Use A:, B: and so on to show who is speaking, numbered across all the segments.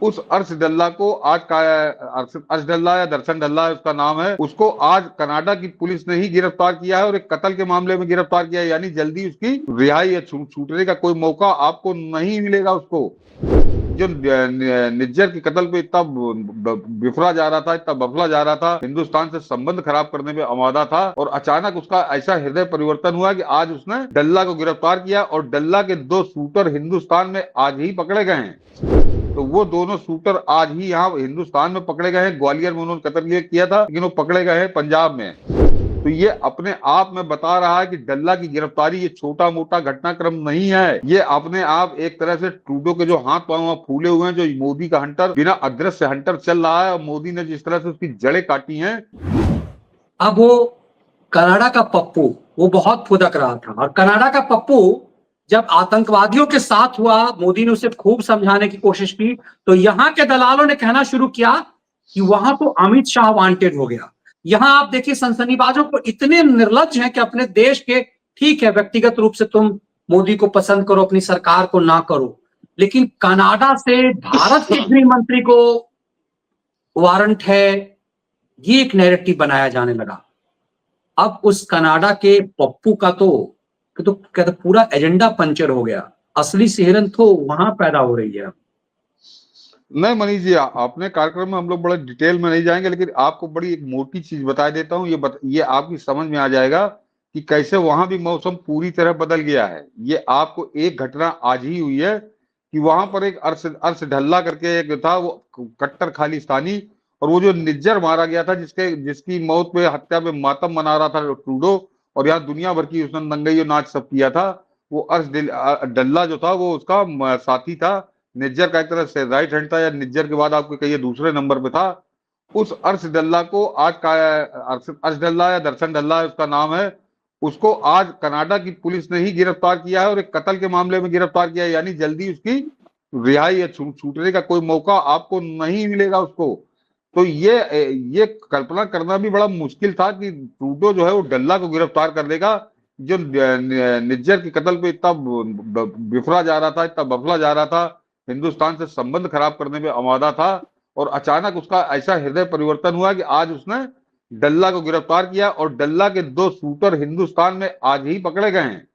A: उस अर्श डल्ला को आज का अर्श डल्ला या दर्शन डल्ला उसका नाम है, उसको आज कनाडा की पुलिस ने ही गिरफ्तार किया है और एक कत्ल के मामले में गिरफ्तार किया है। यानी जल्दी उसकी रिहाई या छूटने का कोई मौका आपको नहीं मिलेगा। उसको जो निज्जर के कत्ल पे इतना बिफरा जा रहा था, इतना बफला जा रहा था, हिंदुस्तान से संबंध खराब करने में आमादा था, और अचानक उसका ऐसा हृदय परिवर्तन हुआ कि आज उसने डल्ला को गिरफ्तार किया और डल्ला के 2 शूटर हिंदुस्तान में आज ही पकड़े गए हैं। तो वो दोनों शूटर आज ही यहाँ हिंदुस्तान में पकड़े गए हैं। ग्वालियर में उन्होंने कत्ल किया था, लेकिन वो पकड़े गए हैं पंजाब में। तो ये अपने आप में बता रहा है कि डल्ला की गिरफ्तारी ये छोटा मोटा घटनाक्रम नहीं है। ये अपने आप एक तरह से ट्रूडो के जो हाथ पांव फूले हुए हैं, जो मोदी का हंटर, बिना अदृश्य हंटर चल रहा है, और मोदी ने जिस तरह से उसकी जड़ें काटी हैं।
B: अब वो कनाडा का पप्पू वो बहुत फुदक रहा था, और कनाडा का पप्पू जब आतंकवादियों के साथ हुआ, मोदी ने उसे खूब समझाने की कोशिश की, तो यहां के दलालों ने कहना शुरू किया कि वहां तो अमित शाह वांटेड हो गया। यहां आप देखिए सनसनीबाजों को इतने निर्लज्ज हैं कि अपने देश के, ठीक है व्यक्तिगत रूप से तुम मोदी को पसंद करो, अपनी सरकार को ना करो, लेकिन कनाडा से भारत के गृह मंत्री को वारंट है, ये एक नैरेटिव बनाया जाने लगा। अब उस कनाडा के पप्पू का तो कहते पूरा एजेंडा पंचर हो गया। असली सिहरन तो वहां पैदा हो रही है।
A: नहीं मनीष जी, अपने कार्यक्रम में हम लोग बड़े डिटेल में नहीं जाएंगे, लेकिन आपको बड़ी एक मोटी चीज बता देता हूँ। ये आपकी समझ में आ जाएगा कि कैसे वहां भी मौसम पूरी तरह बदल गया है। ये आपको एक घटना आज ही हुई है कि वहां पर एक अर्श ढल्ला करके एक था, वो कट्टर खालिस्तानी, और वो जो निज्जर मारा गया था, जिसकी मौत पे, हत्या पे मातम मना रहा था ट्रूडो, और यहाँ दुनिया भर की उसने दंगई और नाच सब किया था। वो अर्श डल्ला जो था वो उसका साथी था, निज्जर का एक तरह से राइट हैंड था, या निज्जर के बाद आपको कहिए दूसरे नंबर पे था। उस अर्श डल्ला को आज का अर्श डल्ला या दर्शन डल्ला उसका नाम है, उसको आज कनाडा की पुलिस ने ही गिरफ्तार किया है और एक कत्ल के मामले में गिरफ्तार किया है। यानी जल्दी उसकी रिहाई या छूटने का कोई मौका आपको नहीं मिलेगा उसको। तो ये कल्पना करना भी बड़ा मुश्किल था कि ट्रूडो जो है वो डल्ला को गिरफ्तार कर देगा, जो निज्जर के कत्ल पे इतना बिफरा जा रहा था, इतना बफला जा रहा था, हिंदुस्तान से संबंध खराब करने में आमादा था, और अचानक उसका ऐसा हृदय परिवर्तन हुआ कि आज उसने डल्ला को गिरफ्तार किया और डल्ला के 2 शूटर हिंदुस्तान में आज ही पकड़े गए हैं।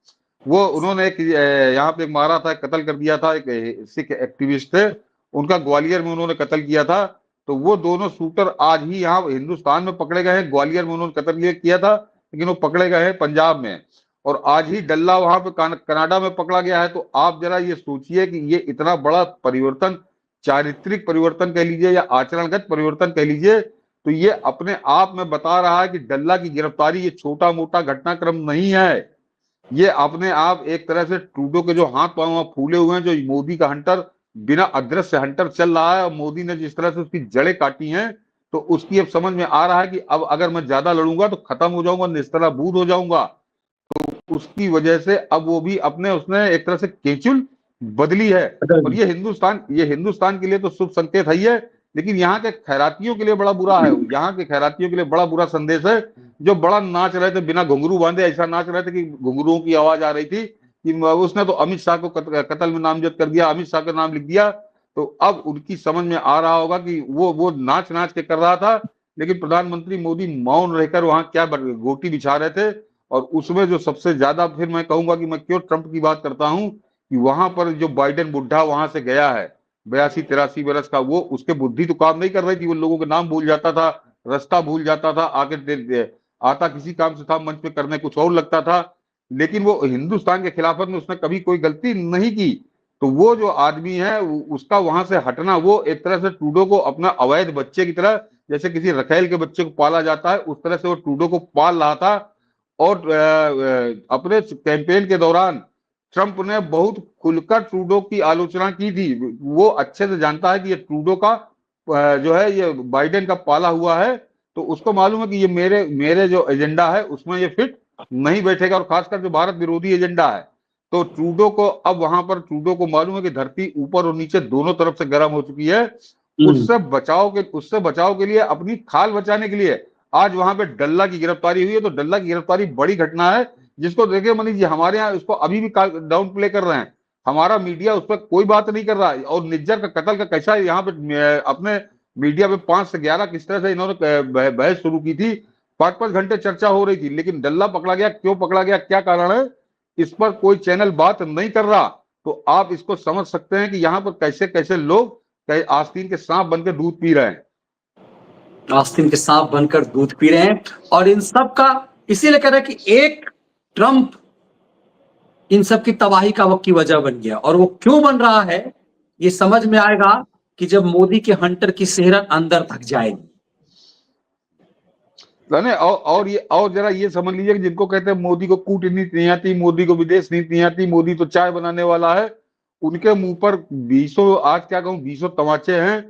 A: वो उन्होंने एक यहाँ पे मारा था, कत्ल कर दिया था, एक सिख एक्टिविस्ट थे, उनका ग्वालियर में उन्होंने कत्ल किया था। तो वो दोनों शूटर आज ही यहाँ हिंदुस्तान में पकड़े गए हैं। ग्वालियर में उन्होंने कत्ल किया था, लेकिन वो पकड़े गए हैं पंजाब में, और आज ही डल्ला वहां पे कनाडा में पकड़ा गया है। तो आप जरा ये सोचिए कि ये इतना बड़ा परिवर्तन, चारित्रिक परिवर्तन कह लीजिए या आचरणगत परिवर्तन कह लीजिए, तो ये अपने आप में बता रहा है कि डल्ला की गिरफ्तारी ये छोटा मोटा घटनाक्रम नहीं है। ये अपने आप एक तरह से ट्रूडो के जो हाथ पांव फूले हुए हैं, जो मोदी का हंटर, बिना अदृश्य हंटर चल रहा है, और मोदी ने जिस तरह से उसकी जड़ें काटी हैं, तो उसकी अब समझ में आ रहा है कि अब अगर मैं ज्यादा लड़ूंगा तो खत्म हो जाऊंगा, निस्तराबूद हो जाऊंगा। उसकी वजह से अब वो भी उसने एक तरह से केचुल बदली है। और ये हिंदुस्तान के लिए तो शुभ संकेत है ही है, लेकिन यहाँ के खैरातियों के लिए बड़ा बुरा है। यहाँ के खैरातियों के लिए बड़ा बुरा संदेश है, जो बड़ा नाच रहे थे बिना घुंघरू बांधे, ऐसा नाच रहे थे कि घुंघरुओं की आवाज आ रही थी कि उसने तो अमित शाह को कत्ल में नामजद कर दिया, अमित शाह का नाम लिख दिया। तो अब उनकी समझ में आ रहा होगा कि वो नाच नाच के कर रहा था, लेकिन प्रधानमंत्री मोदी मौन रहकर वहां क्या गोटी बिछा रहे थे। और उसमें जो सबसे ज्यादा, फिर मैं कहूंगा कि मैं क्यों ट्रंप की बात करता हूं, कि वहां पर जो बाइडेन बुढ़ा वहां से गया है 82-83 बरस का, वो उसके बुद्धि तो काम नहीं कर रही थी, वो लोगों के नाम भूल जाता था, रास्ता भूल जाता था, आके आता किसी काम से था, मंच पे करने कुछ और लगता था, लेकिन वो हिंदुस्तान के खिलाफत में उसने कभी कोई गलती नहीं की। तो वो जो आदमी है उसका वहां से हटना, वो एक तरह से ट्रूडो को अपना अवैध बच्चे की तरह, जैसे किसी रखेल के बच्चे को पाला जाता है, उस तरह से वो ट्रूडो को पाल रहा था। और अपने कैंपेन के दौरान ट्रंप ने बहुत खुलकर ट्रूडो की आलोचना की थी। वो अच्छे से जानता है कि ये ट्रूडो का जो है ये बाइडेन का पाला हुआ है, तो उसको मालूम है कि ये मेरे जो एजेंडा है उसमें ये फिट नहीं बैठेगा, और खासकर जो भारत विरोधी एजेंडा है। तो ट्रूडो को अब वहां पर ट्रूडो को मालूम है कि धरती ऊपर और नीचे दोनों तरफ से गर्म हो चुकी है। उससे बचाव के लिए, अपनी खाल बचाने के लिए आज वहां पे डल्ला की गिरफ्तारी हुई है। तो डल्ला की गिरफ्तारी बड़ी घटना है, जिसको देखिए मनीष जी, हमारे यहाँ इसको अभी भी डाउन प्ले कर रहे हैं। हमारा मीडिया उस पर कोई बात नहीं कर रहा है। और निज्जर का कत्ल का कैसा यहाँ पे अपने मीडिया पे 5 से 11 किस तरह से इन्होंने बहस शुरू की थी, 5-5 घंटे चर्चा हो रही थी, लेकिन डल्ला पकड़ा गया, क्यों पकड़ा गया, क्या कारण है, इस पर कोई चैनल बात नहीं कर रहा। तो आप इसको समझ सकते हैं कि यहाँ पर कैसे कैसे लोग आस्तीन के सांप बनकर दूध पी रहे हैं,
B: आस्तीन के सांप बनकर दूध पी रहे हैं। और इन सब का इसीलिए कह रहे हैं कि एक ट्रंप इन सब की तबाही का की वजह बन गया। और वो क्यों बन रहा है ये समझ में आएगा कि जब मोदी के हंटर की सेहरत अंदर तक जाएगी।
A: और जरा ये समझ लीजिए कि जिनको कहते हैं मोदी को कूटनीति नहीं आती, मोदी को विदेश नीति नहीं आती, मोदी तो चाय बनाने वाला है, उनके मुंह पर 20 आज क्या कहूं 20 तमाचे हैं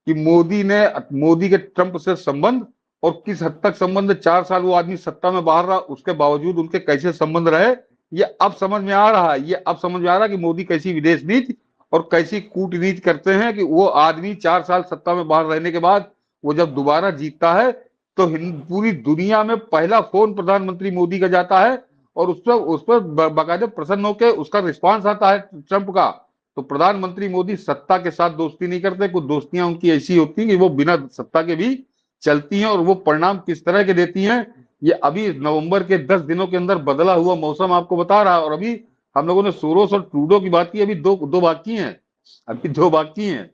A: कि मोदी के ट्रंप से संबंध, और किस हद तक संबंध, 4 साल वो आदमी सत्ता में बाहर रहा, उसके बावजूद उनके कैसे संबंध रहे, ये अब समझ में आ रहा है। ये अब समझ में आ रहा है कि मोदी कैसी विदेश नीति और कैसी कूटनीति करते हैं, कि वो आदमी 4 साल सत्ता में बाहर रहने के बाद वो जब दोबारा जीतता है तो पूरी दुनिया में पहला फोन प्रधानमंत्री मोदी का जाता है, और उस पर बाकायदे प्रसन्न होकर उसका रिस्पांस आता है ट्रंप का। तो प्रधानमंत्री मोदी सत्ता के साथ दोस्ती नहीं करते, कुछ दोस्तियां उनकी ऐसी होती हैं कि वो बिना सत्ता के भी चलती हैं, और वो परिणाम किस तरह के देती हैं ये अभी नवंबर के 10 दिनों के अंदर बदला हुआ मौसम आपको बता रहा है। और अभी हम लोगों ने सोरोस और ट्रूडो की बात की, अभी दो बाकी हैं, अभी 2 बाकी हैं।